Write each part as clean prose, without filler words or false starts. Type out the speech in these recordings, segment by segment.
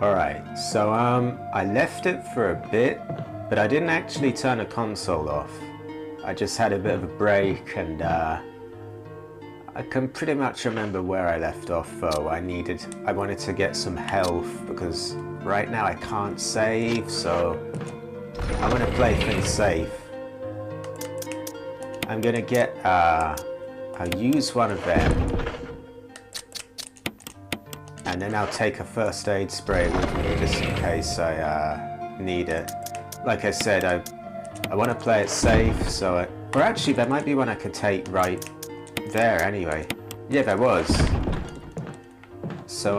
Alright, so I left it for a bit, but I didn't actually turn the console off. I just had a bit of a break, and I can pretty much remember where I left off though. I wanted to get some health because right now I can't save, so I want to play things safe. I'm gonna get, I'll use one of them, and then I'll take a first aid spray with me just in case I need it. Like I said, I want to play it safe, so or actually there might be one I could take right there anyway. Yeah, there was. So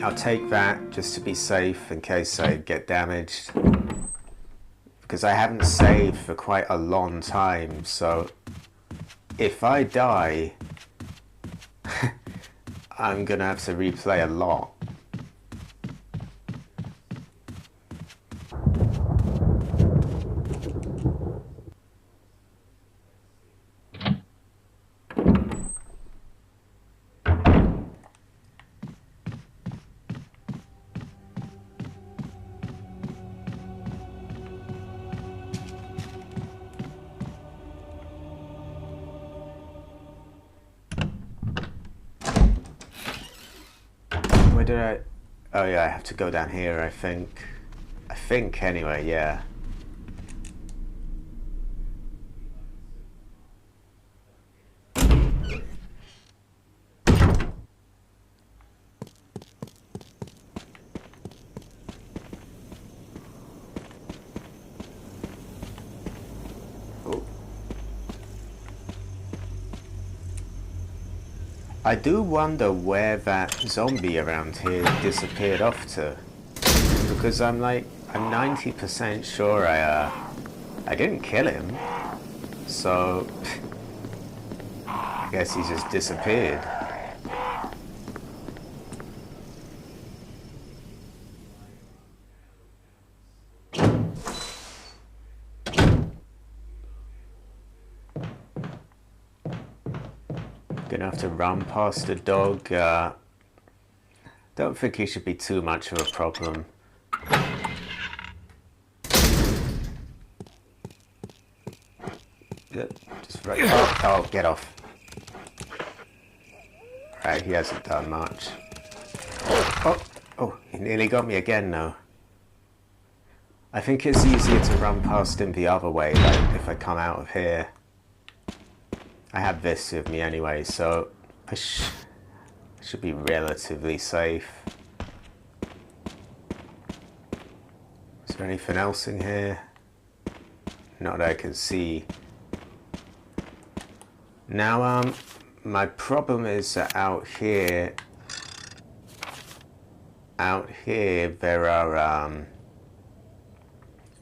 I'll take that just to be safe in case I get damaged. Because I haven't saved for quite a long time, so if I die, I'm gonna have to replay a lot. Where did I... Oh yeah, I have to go down here, I think. I think anyway, yeah. I do wonder where that zombie around here disappeared off to, because I'm 90% sure I didn't kill him, so I guess he just disappeared. Gonna have to run past the dog. Don't think he should be too much of a problem. Just right. Oh, get off. Right, he hasn't done much. Oh, he nearly got me again though. I think it's easier to run past him the other way, like if I come out of here. I have this with me anyway, so I should be relatively safe. Is there anything else in here? Not that I can see. Now, my problem is that out here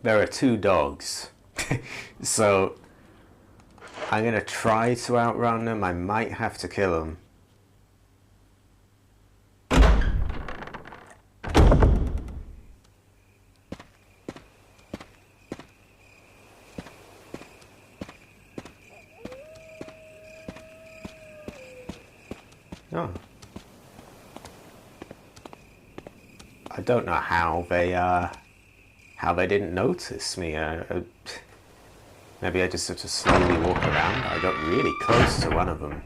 there are two dogs. So I'm gonna try to outrun them. I might have to kill them. Oh. I don't know how they didn't notice me. Maybe I just have to slowly walk around. I got really close to one of them.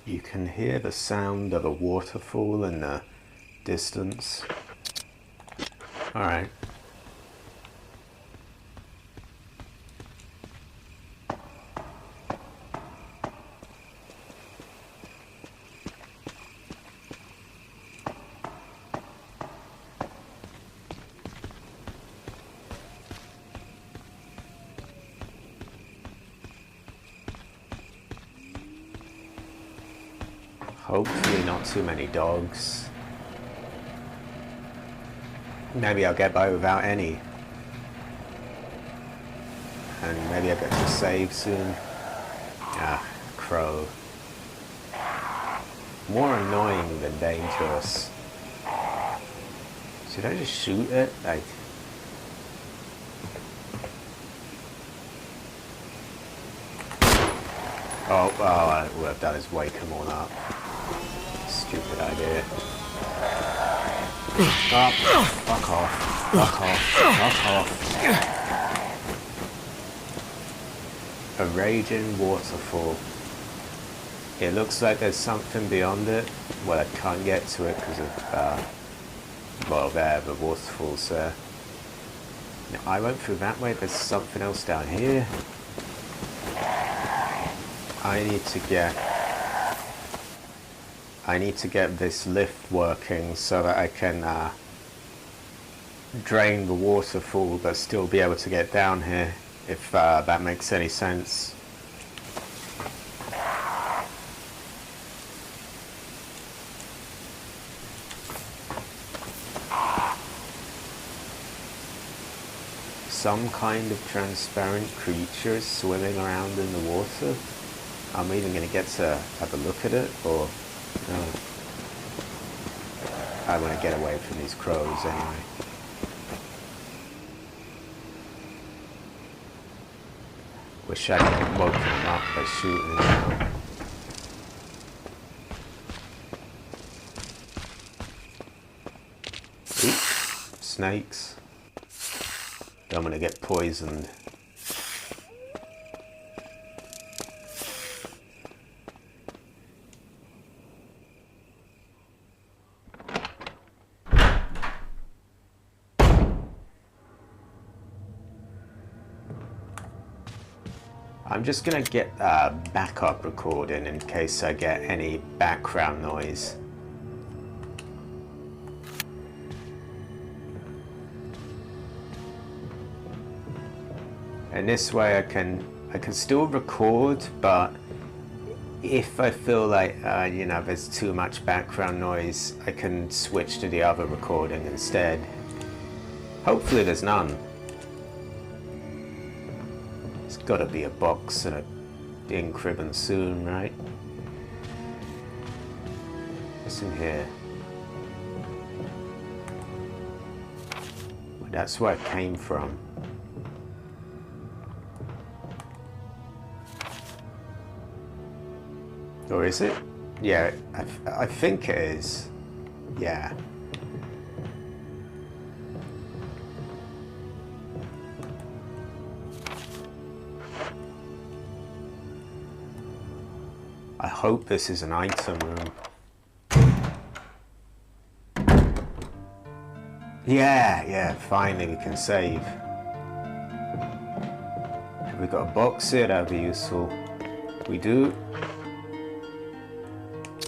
You can hear the sound of a waterfall in the distance. Alright. Hopefully not too many dogs. Maybe I'll get by without any. And maybe I'll get to save soon. Ah, crow. More annoying than dangerous. Should I just shoot it? Like... Oh, what I've done is wake them all up. Stupid idea. Oh, fuck off. Fuck off. Fuck off. A raging waterfall. It looks like there's something beyond it. Well, I can't get to it because of, well, there, the waterfall's there. Now, I went through that way, there's something else down here. I need to get this lift working so that I can drain the waterfall but still be able to get down here, if that makes any sense. Some kind of transparent creature swimming around in the water. I'm even going to get to have a look at it, or no. I want to get away from these crows anyway. Wish I could have woken them up by shooting them. Oops, snakes. Don't want to get poisoned. I'm just going to get backup recording in case I get any background noise. And this way I can still record, but if I feel like you know, there's too much background noise, I can switch to the other recording instead. Hopefully there's none. There's gotta be a box and a ink ribbon soon, right? What's in here? Well, that's where it came from. Or is it? Yeah, I think it is. Yeah. I hope this is an item room. Yeah, finally we can save. Have we got a box here? That'd be useful. We do.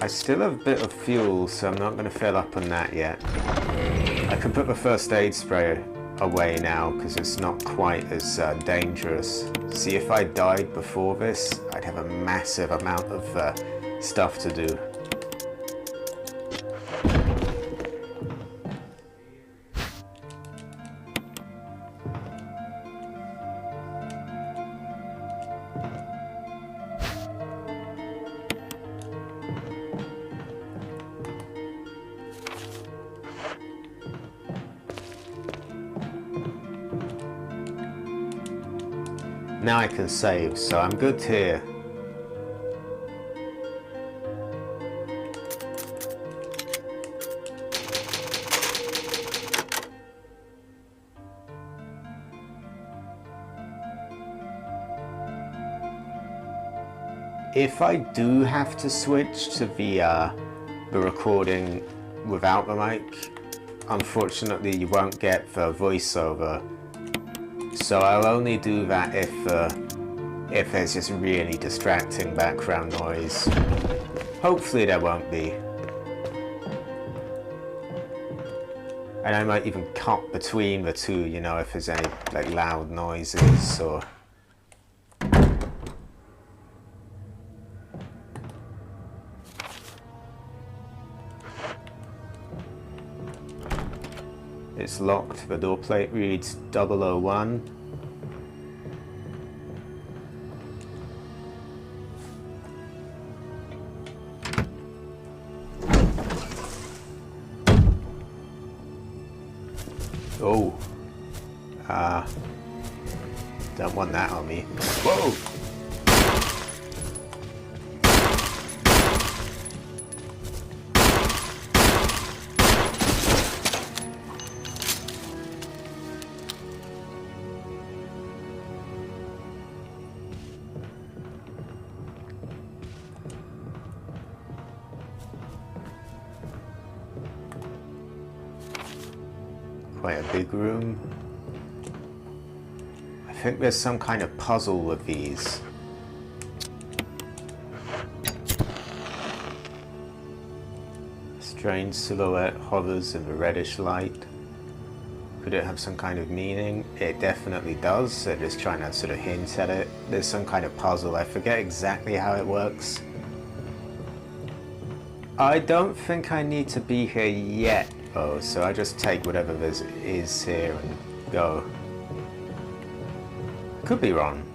I still have a bit of fuel, so I'm not going to fill up on that yet. I can put the first aid spray away now because it's not quite as dangerous. See, if I died before this, I'd have a massive amount of stuff to do. Now I can save, so I'm good here. If I do have to switch to the recording without the mic, unfortunately you won't get the voiceover. So I'll only do that if there's just really distracting background noise. Hopefully there won't be. And I might even cut between the two, you know, if there's any like loud noises or... It's locked. The door plate reads 001. Oh. Don't want that on me. Whoa! Quite a big room. I think there's some kind of puzzle with these. Strange silhouette hovers in the reddish light. Could it have some kind of meaning? It definitely does. They're just trying to sort of hint at it. There's some kind of puzzle. I forget exactly how it works. I don't think I need to be here yet. Oh, so I just take whatever there is here and go. Could be wrong.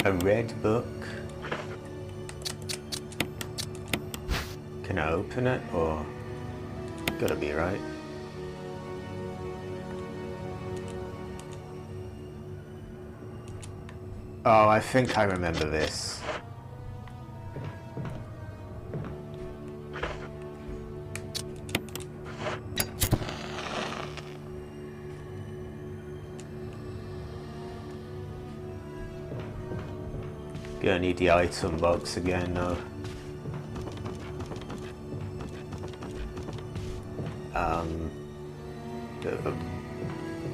A red book. Can I open it or? Gotta be right. Oh, I think I remember this. Gonna need the item box again though. Bit of a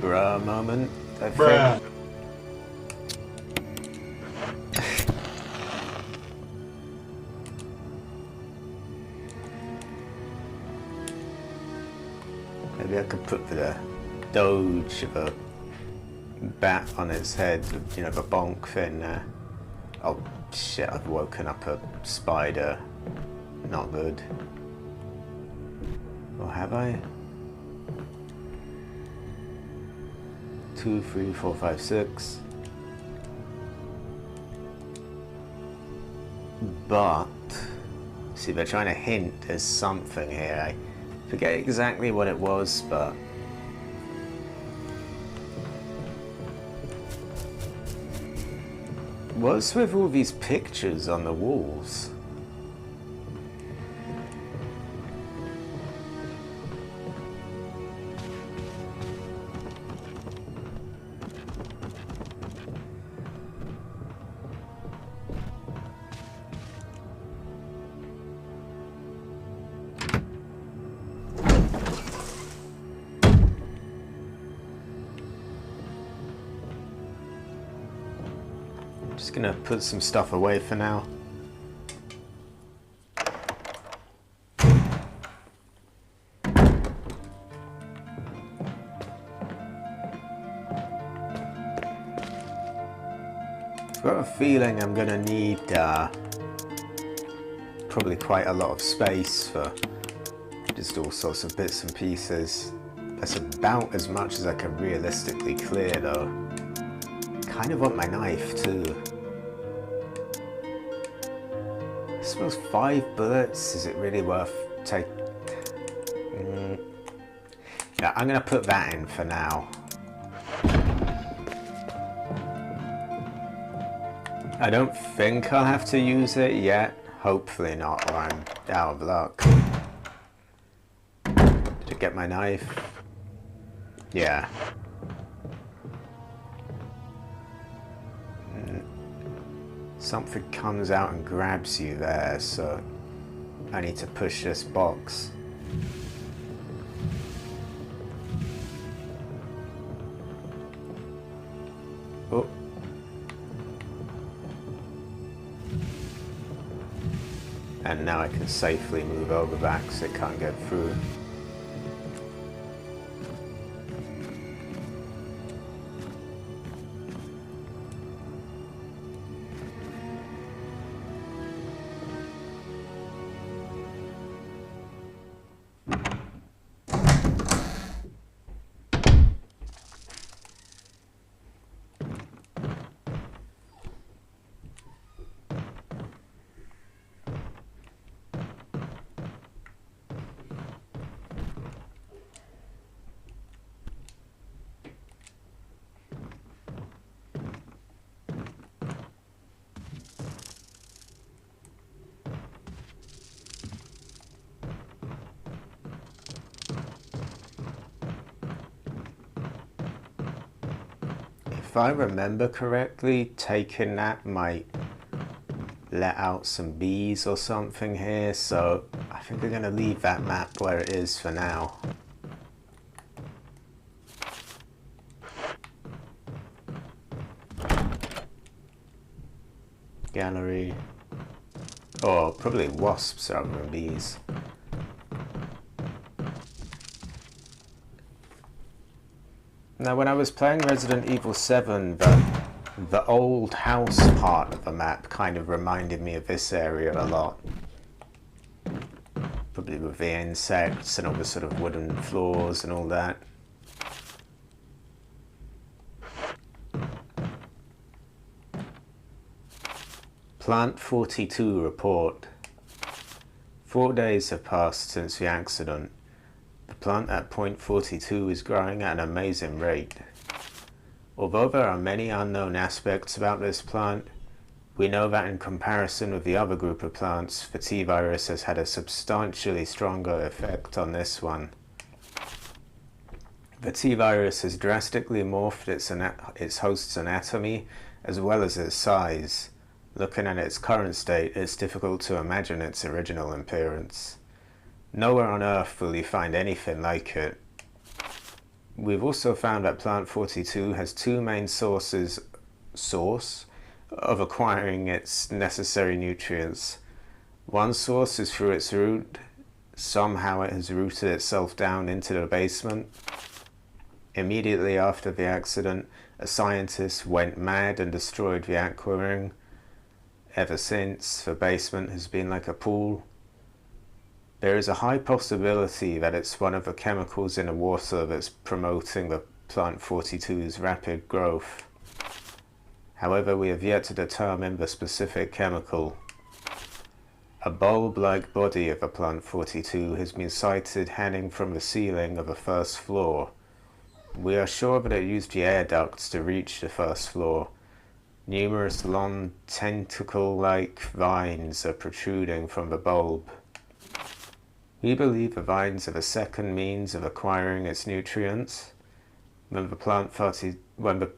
bruh moment, I think. Maybe I could put the doge of a bat on its head, you know, the bonk thing there. Oh shit, I've woken up a spider. Not good. Or have I? 2, 3, 4, 5, 6. But, see, they're trying to hint there's something here. I forget exactly what it was, but what's with all these pictures on the walls? Just gonna put some stuff away for now. I've got a feeling I'm gonna need probably quite a lot of space for just all sorts of bits and pieces. That's about as much as I can realistically clear though. Kind of want my knife too. I suppose 5 bullets, is it really worth taking? Yeah, I'm gonna put that in for now. I don't think I'll have to use it yet. Hopefully not, or I'm out of luck. Did I get my knife? Yeah. Something comes out and grabs you there, so I need to push this box. And now I can safely move over back so it can't get through. If I remember correctly, taking that might let out some bees or something here, so I think we're going to leave that map where it is for now. Gallery. Oh, probably wasps rather than bees. Now, when I was playing Resident Evil 7, the old house part of the map kind of reminded me of this area a lot. Probably with the insects and all the sort of wooden floors and all that. Plant 42 report. 4 days have passed since the accident. The plant at point 42 is growing at an amazing rate. Although there are many unknown aspects about this plant, we know that in comparison with the other group of plants, the T-virus has had a substantially stronger effect on this one. The T-virus has drastically morphed its host's anatomy as well as its size. Looking at its current state, it's difficult to imagine its original appearance. Nowhere on Earth will you find anything like it. We've also found that Plant 42 has two main sources of acquiring its necessary nutrients. One source is through its root. Somehow it has rooted itself down into the basement. Immediately after the accident, a scientist went mad and destroyed the Aqua Ring. Ever since, the basement has been like a pool. There is a high possibility that it's one of the chemicals in the water that's promoting the Plant 42's rapid growth. However, we have yet to determine the specific chemical. A bulb-like body of the Plant 42 has been sighted hanging from the ceiling of the first floor. We are sure that it used the air ducts to reach the first floor. Numerous long tentacle-like vines are protruding from the bulb. We believe the vines are the second means of acquiring its nutrients. When the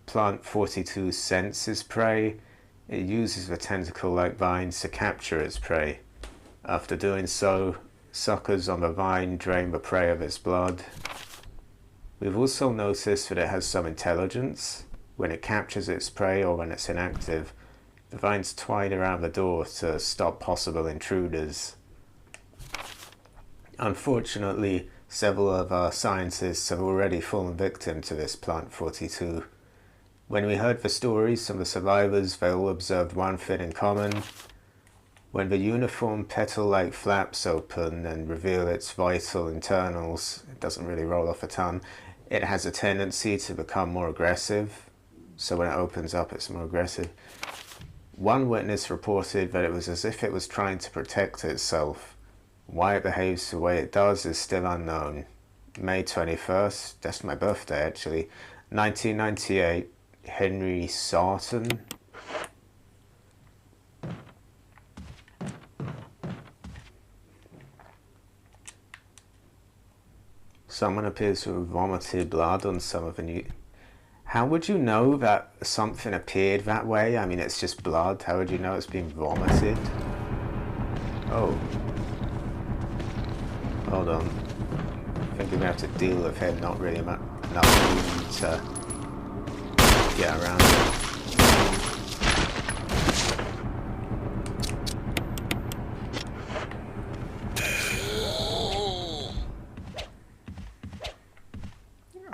Plant 42 senses prey, it uses the tentacle-like vines to capture its prey. After doing so, suckers on the vine drain the prey of its blood. We've also noticed that it has some intelligence. When it captures its prey or when it's inactive, the vines twine around the door to stop possible intruders. Unfortunately, several of our scientists have already fallen victim to this Plant 42. When we heard the stories from the survivors, they all observed one thing in common. When the uniform petal-like flaps open and reveal its vital internals, it doesn't really roll off a tongue, it has a tendency to become more aggressive. So when it opens up, it's more aggressive. One witness reported that it was as if it was trying to protect itself. Why it behaves the way it does is still unknown. May 21st, that's my birthday actually, 1998, Henry Sarton. Someone appears to have vomited blood on some of the new... How would you know that something appeared that way? I mean, it's just blood. How would you know it's been vomited? Oh. Hold on. I think we're going to have to deal with him not really enough room to get around it.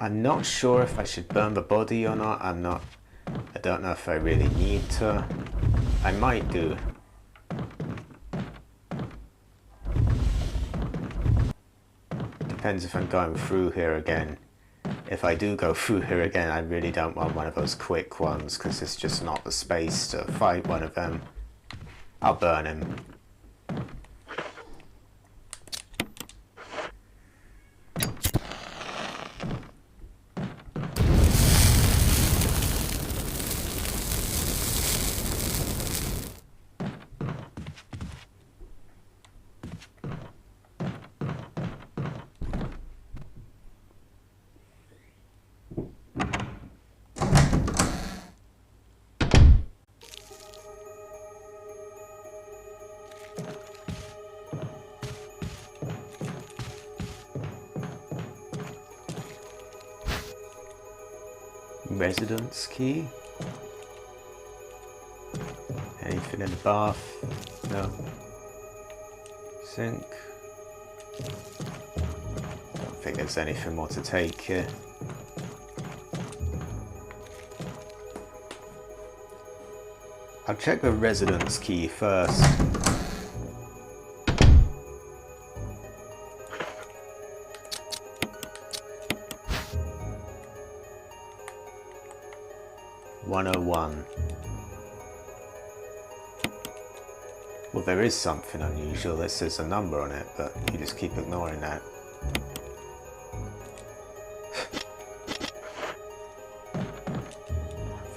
I'm not sure if I should burn the body or not. I don't know if I really need to. I might do. Depends if I'm going through here again. If I do go through here again, I really don't want one of those quick ones because it's just not the space to fight one of them. I'll burn him. Residence key. Anything in the bath? No. Sink. Don't think there's anything more to take here. I'll check the residence key first. (101). Well, there is something unusual. This says a number on it, but you just keep ignoring that.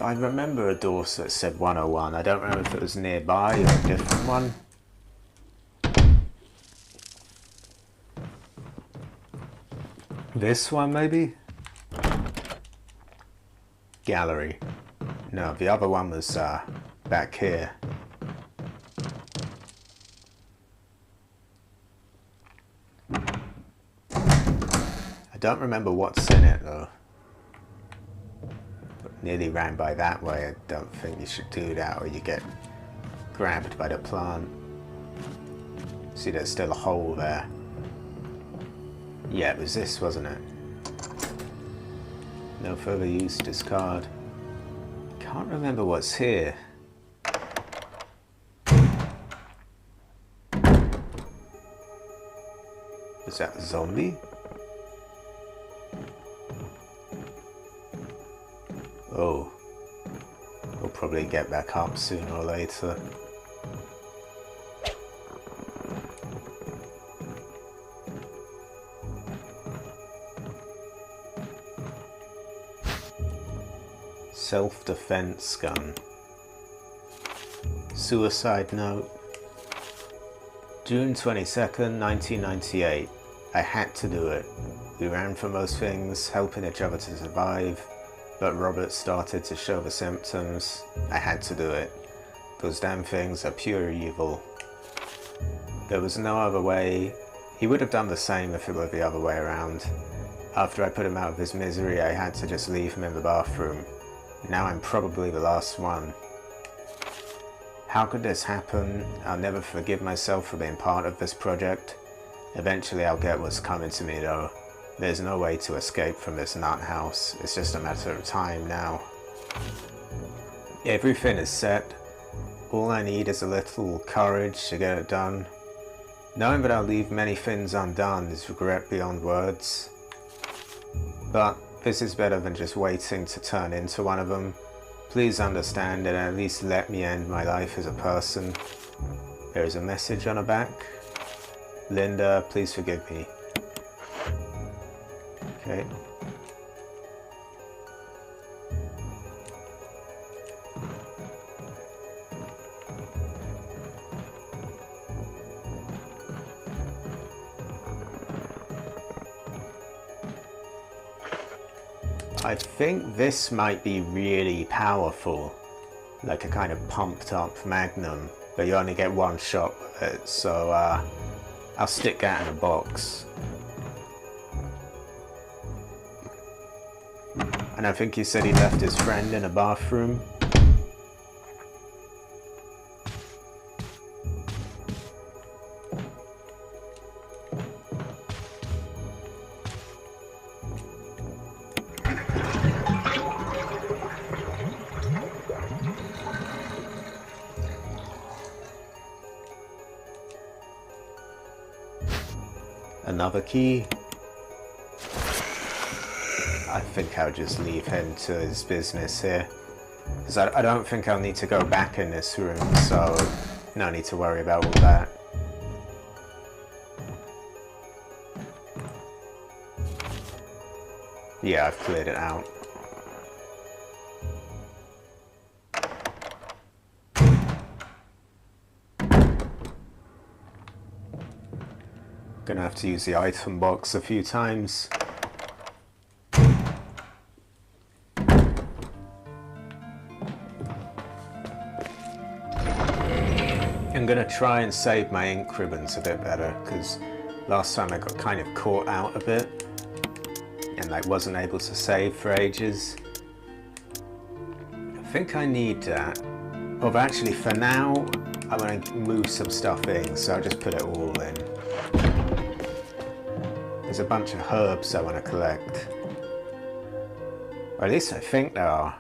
I remember a door that said 101. I don't remember if it was nearby or a different one. This one, maybe? Gallery. No, the other one was back here. I don't remember what's in it though. Nearly ran by that way. I don't think you should do that or you get grabbed by the plant. See, there's still a hole there. Yeah, it was this, wasn't it? No further use, discard. Can't remember what's here. Was that a zombie? Oh. We'll probably get back up sooner or later. Self-defense gun. Suicide note. June 22nd, 1998. I had to do it. We ran from most things, helping each other to survive, but Robert started to show the symptoms. I had to do it. Those damn things are pure evil. There was no other way. He would have done the same if it were the other way around. After I put him out of his misery, I had to just leave him in the bathroom. Now I'm probably the last one. How could this happen? I'll never forgive myself for being part of this project. Eventually I'll get what's coming to me though. There's no way to escape from this nut house. It's just a matter of time now. Everything is set. All I need is a little courage to get it done. Knowing that I'll leave many things undone is regret beyond words. But this is better than just waiting to turn into one of them. Please understand and at least let me end my life as a person. There is a message on the back. Linda, please forgive me. Okay. I think this might be really powerful, like a kind of pumped up magnum, but you only get one shot with it, so I'll stick that in a box. And I think he said he left his friend in a bathroom. Another key. I think I'll just leave him to his business here. Because I don't think I'll need to go back in this room, so no need to worry about all that. Yeah, I've cleared it out. Gonna have to use the item box a few times. I'm gonna try and save my ink ribbons a bit better, because last time I got kind of caught out a bit and I wasn't able to save for ages. I think I need that. Well, actually for now I want to move some stuff in, so I'll just put it all in. There's a bunch of herbs I want to collect. Or at least I think there are.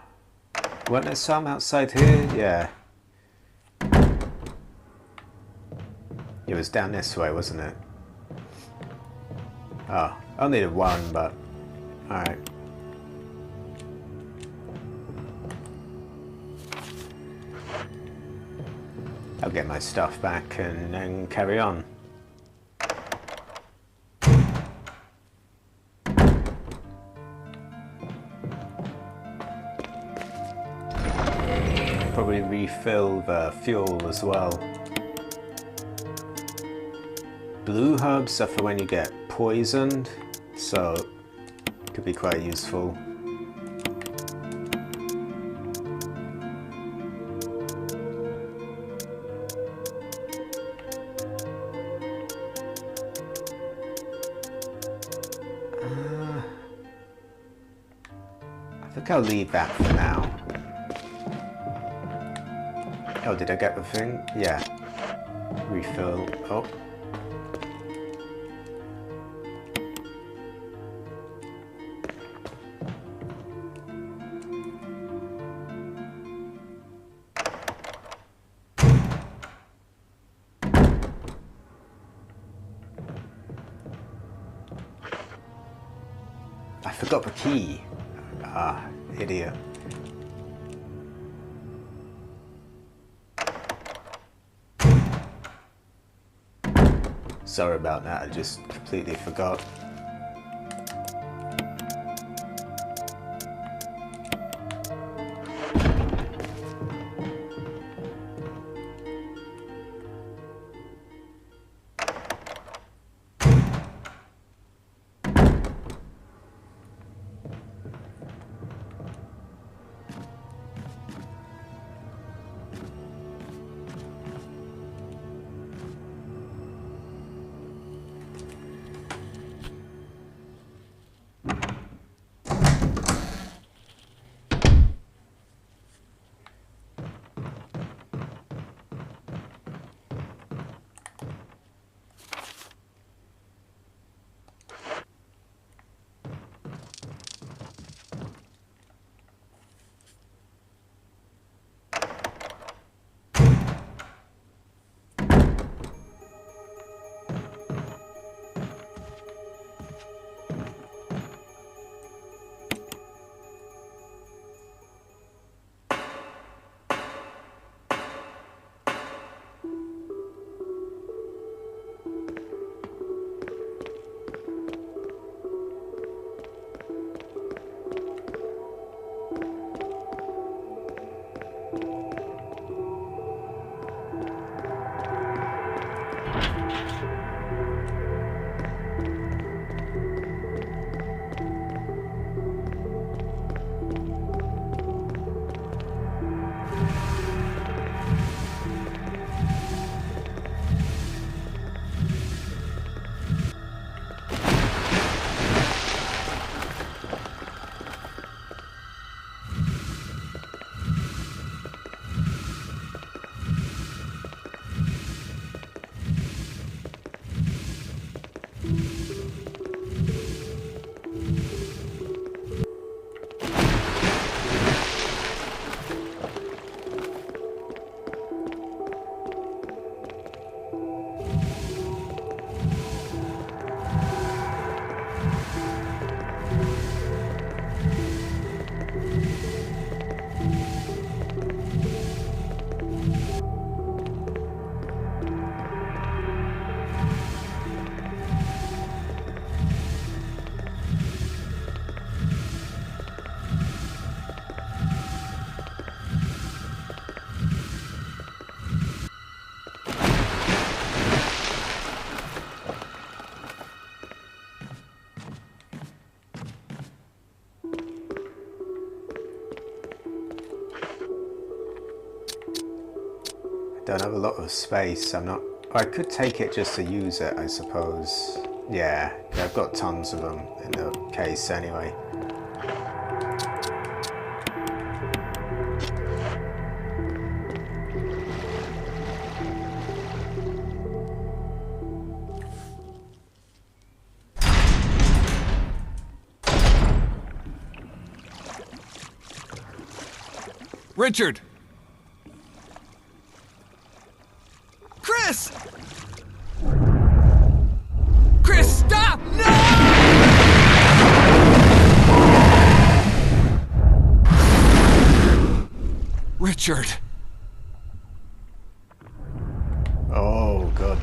Weren't there some outside here? Yeah. It was down this way, wasn't it? Oh, I needed one, but alright. I'll get my stuff back and then carry on. Probably refill the fuel as well. Blue herbs are for when you get poisoned, so it could be quite useful. I think I'll leave that for now. Oh, did I get the thing? Yeah. Refill. Oh. I forgot the key. Ah, idiot. Sorry about that, I just completely forgot. don't have a lot of space. I'm not... I could take it just to use it, I suppose. Yeah, I've got tons of them in the case anyway. Richard! Chris! Chris, stop! No! Richard! Oh, God.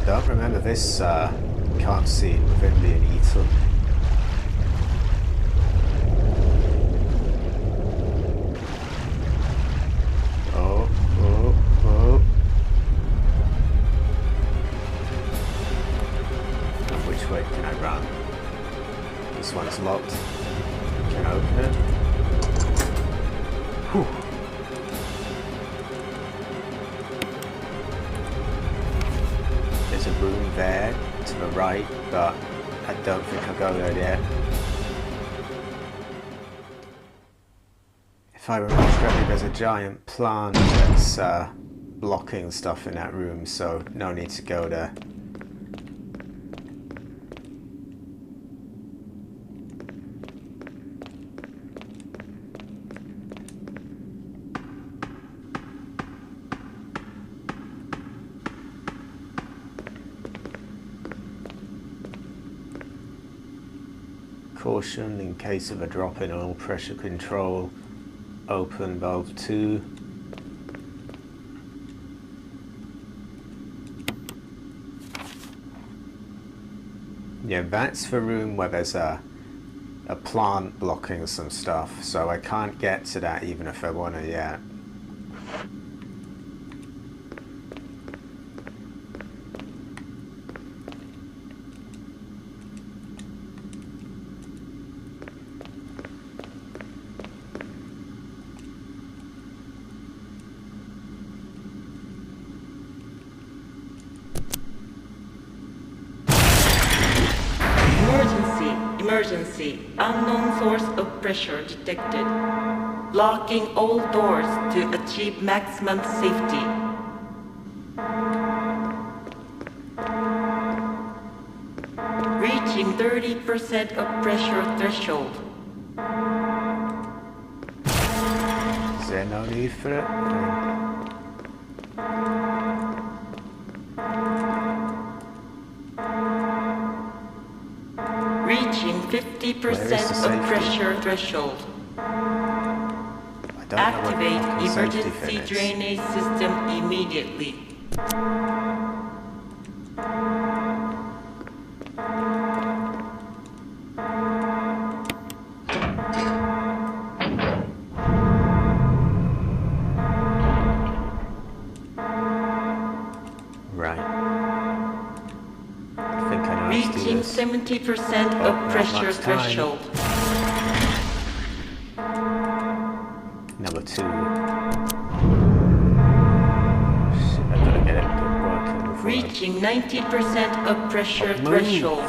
I don't remember this cutscene with him being eaten. This one's locked. Can I open it? Whew. There's a room there to the right, but I don't think I'll go there yet. If I remember correctly, there's a giant plant that's blocking stuff in that room, so no need to go there. Caution in case of a drop in oil pressure control. Open valve 2. Yeah, that's the room where there's a plant blocking some stuff, so I can't get to that even if I want to yet. Emergency. Unknown source of pressure detected. Locking all doors to achieve maximum safety. Reaching 30% of pressure threshold. Is there no need for it? Reaching 50% of pressure threshold. Activate emergency drainage system immediately. Reaching 70% of pressure threshold. Number 2. Shit, I gotta get it working. Reaching 90% of pressure threshold.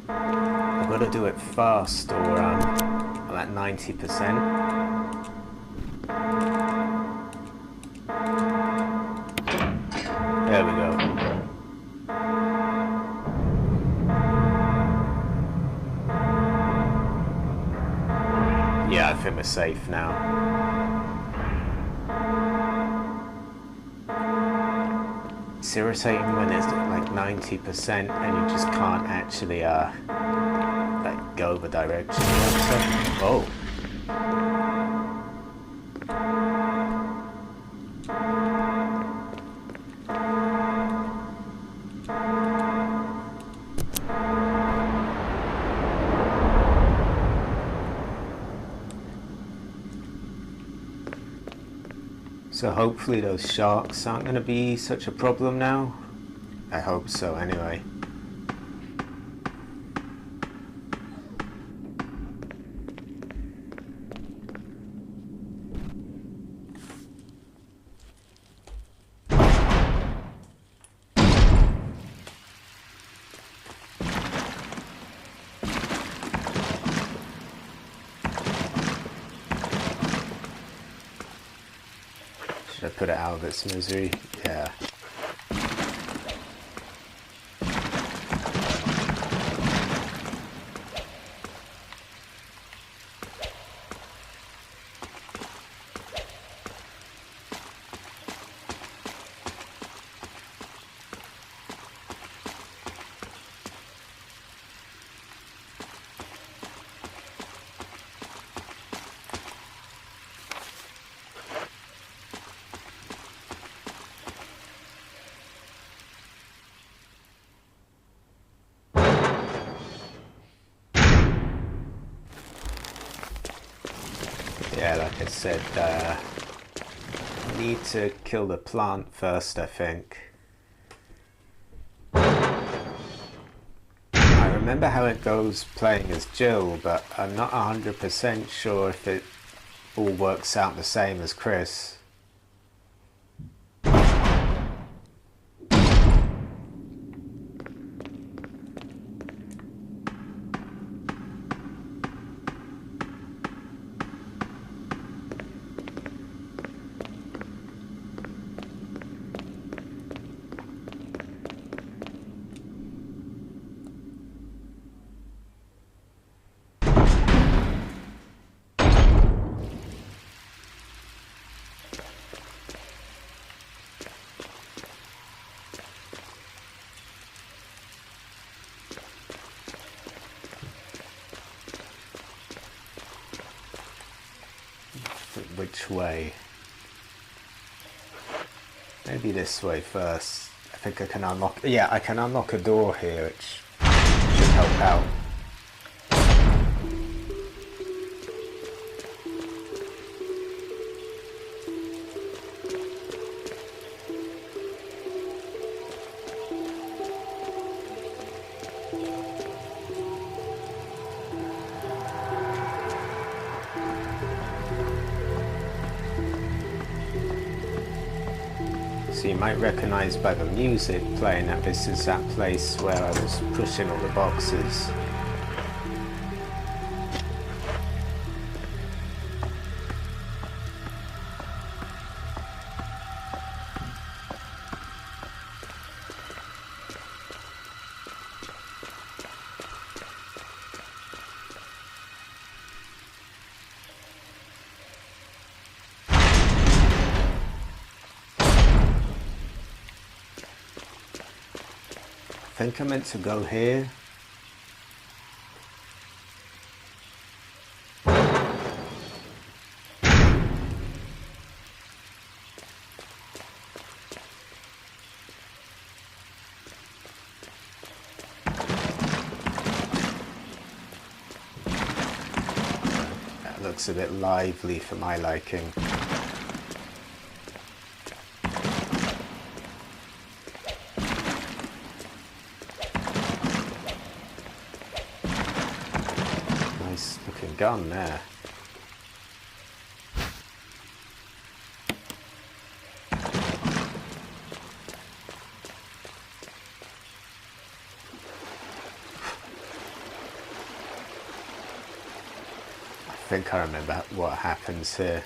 I've gotta do it fast, or I'm at 90%. There we go. Yeah, I think we're safe now. It's irritating when it's like 90% and you just can't actually like go the direction you want to. Oh. So hopefully those sharks aren't going to be such a problem now. I hope so anyway. Should I put it out of its misery? Yeah. Yeah, like I said, need to kill the plant first, I think. I remember how it goes playing as Jill, but I'm not 100% sure if it all works out the same as Chris. Which way? Maybe this way first. I think I can unlock... Yeah, I can unlock a door here, which should help out. So you might recognise by the music playing that this is that place where I was pushing all the boxes. I think I meant to go here. That looks a bit lively for my liking. Gun there. I think I remember what happens here.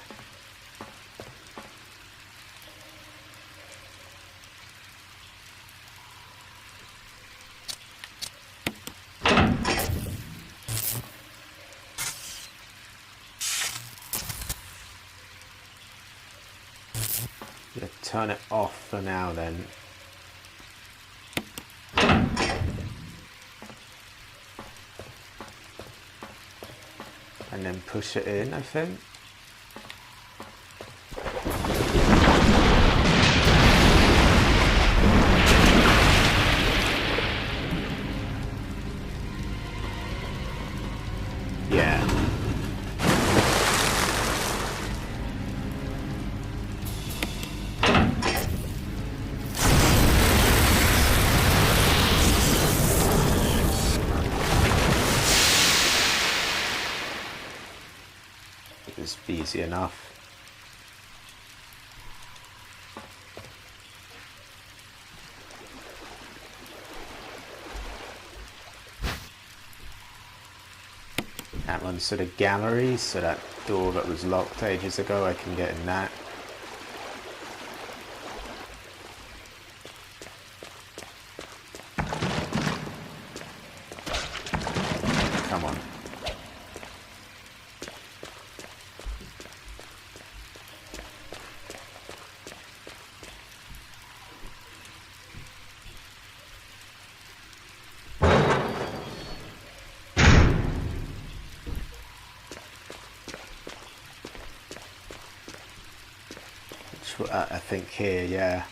Yeah, turn it off for now then. And then push it in, I think. Yeah. It's easy enough. That one's to the gallery, so that door that was locked ages ago, I can get in that. I think here, yeah.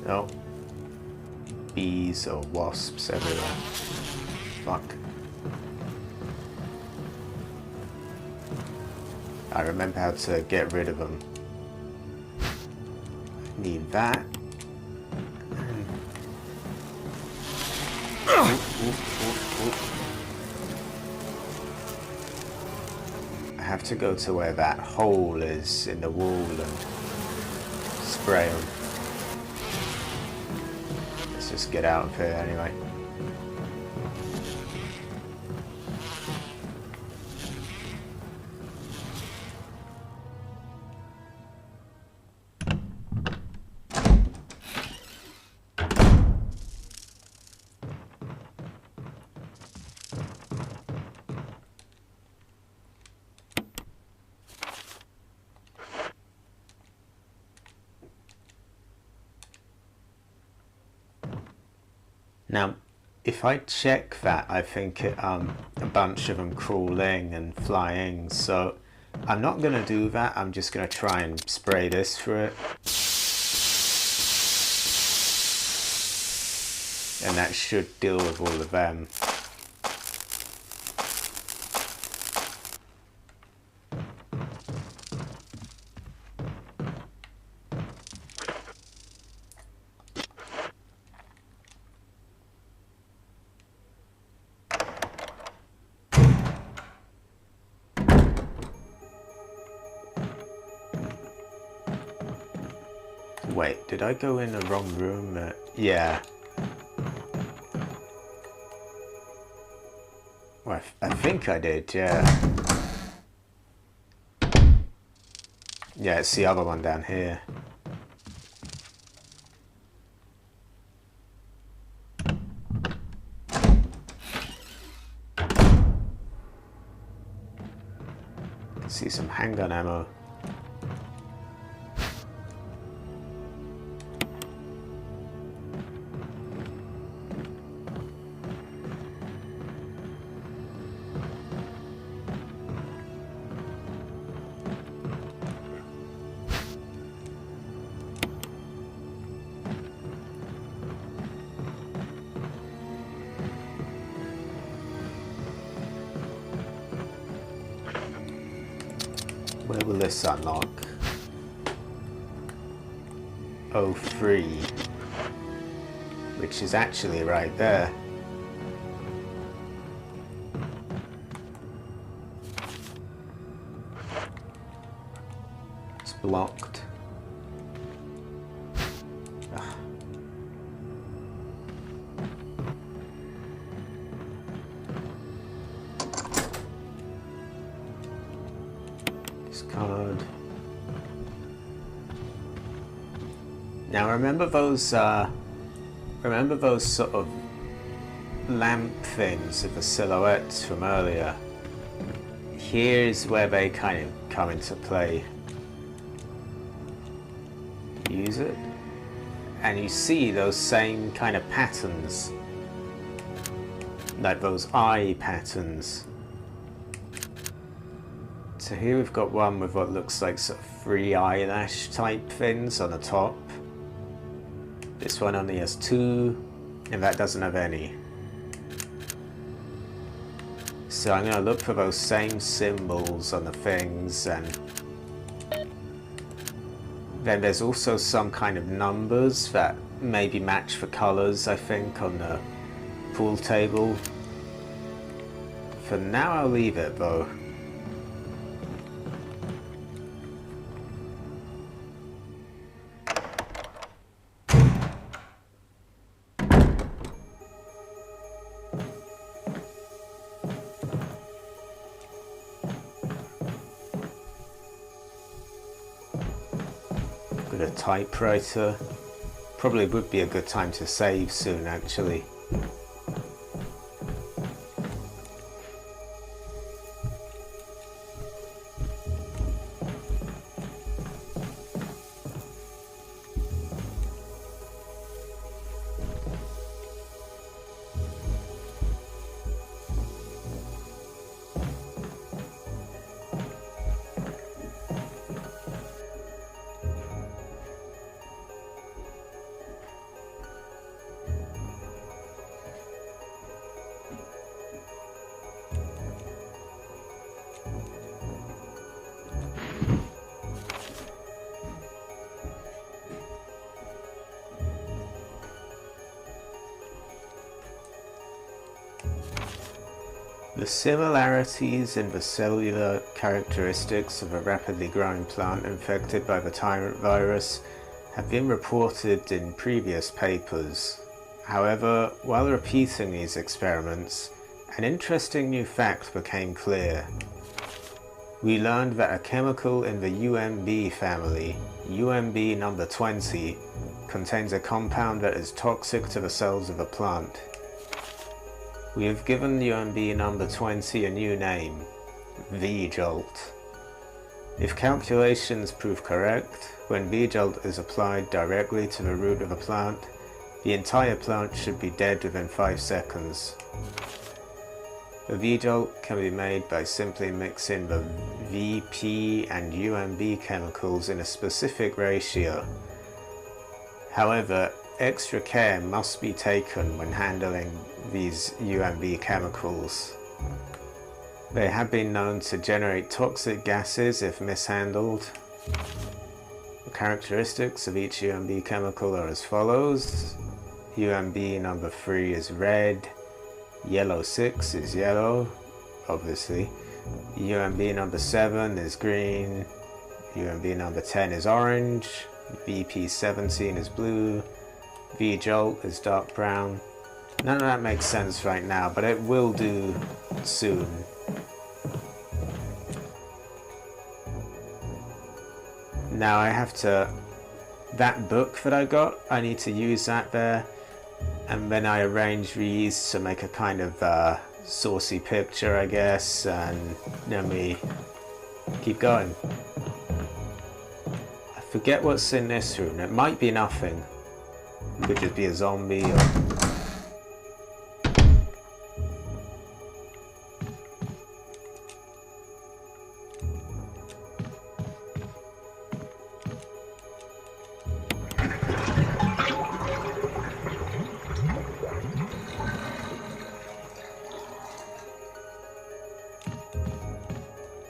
Oh. Bees or wasps everywhere. Fuck. I remember how to get rid of them. Need that. I have to go to where that hole is in the wall and spray them. Let's just get out of here anyway. Now, if I check that, I think a bunch of them crawling and flying, so I'm not going to do that. I'm just going to try and spray this for it. And that should deal with all of them. Wait, did I go in the wrong room? Yeah. Well, I think I did, yeah. Yeah, it's the other one down here. See some handgun ammo. Where will this unlock? 03, which is actually right there. It's blocked. Ugh. Card. Now remember those sort of lamp things of the silhouettes from earlier? Here's where they kind of come into play. Use it, and you see those same kind of patterns. like those eye patterns. So here we've got one with what looks like sort of 3 eyelash type things on the top. This one only has 2, and that doesn't have any. So I'm going to look for those same symbols on the things, and then there's also some kind of numbers that maybe match the colours, I think, on the pool table. For now I'll leave it though. Got a typewriter. Probably would be a good time to save soon, actually. The similarities in the cellular characteristics of a rapidly growing plant infected by the tyrant virus have been reported in previous papers. However, while repeating these experiments, an interesting new fact became clear. We learned that a chemical in the UMB family, UMB number 20, contains a compound that is toxic to the cells of a plant. We have given UMB number 20 a new name, V-Jolt. If calculations prove correct, when V-Jolt is applied directly to the root of a plant, the entire plant should be dead within 5 seconds. The V-Jolt can be made by simply mixing the VP and UMB chemicals in a specific ratio. However, extra care must be taken when handling these UMB chemicals. They have been known to generate toxic gases if mishandled. The characteristics of each UMB chemical are as follows. UMB number 3 is red, yellow 6 is yellow, obviously. UMB number 7 is green, UMB number 10 is orange, VP17 is blue, V-Jolt is dark brown. None of that makes sense right now, but it will do soon. Now I have to... that book that I got, I need to use that there. And then I arrange these to make a kind of saucy picture, I guess. And then we keep going. I forget what's in this room. It might be nothing. It could just be a zombie or...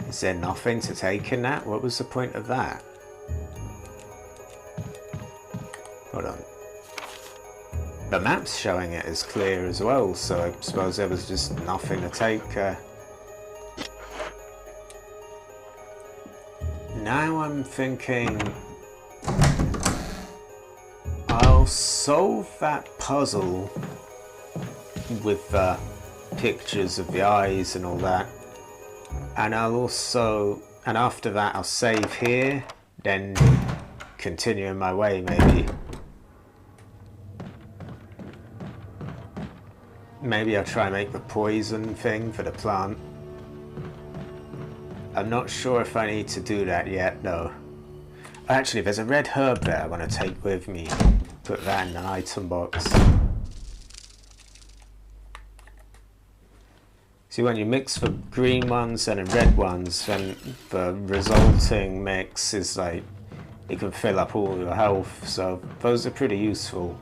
Is there nothing to take in that? What was the point of that? Hold on. The map's showing it as clear as well, so I suppose there was just nothing to take. Now I'm thinking... I'll solve that puzzle with the pictures of the eyes and all that. And I'll also... and after that I'll save here, then continue in my way maybe. Maybe I'll try and make the poison thing for the plant. I'm not sure if I need to do that yet though. Actually, there's a red herb there I want to take with me. Put that in an item box. See, when you mix the green ones and the red ones, then the resulting mix is like, it can fill up all your health, so those are pretty useful.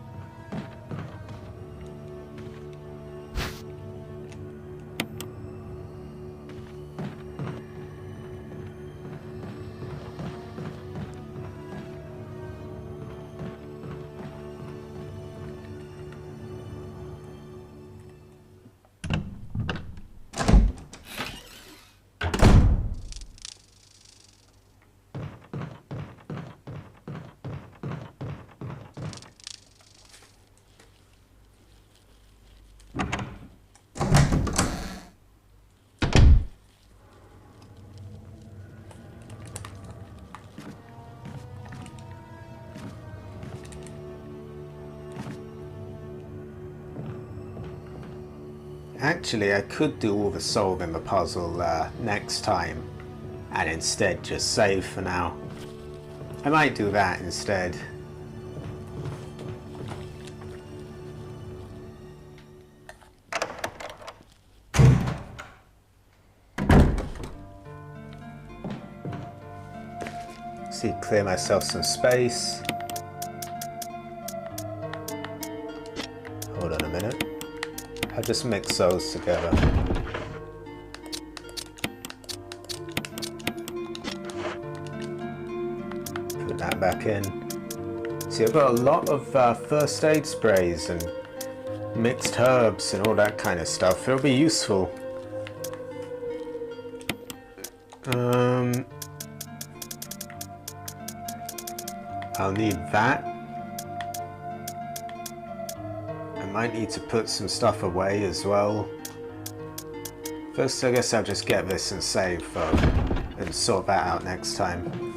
Actually, I could do all the solving the puzzle next time, and instead just save for now. I might do that instead. See, clear myself some space. Hold on a minute. I'll just mix those together. Put that back in. See, I've got a lot of first aid sprays and mixed herbs and all that kind of stuff. It'll be useful. I'll need that. Might need to put some stuff away as well. First, I guess I'll just get this and save though, and sort that out next time.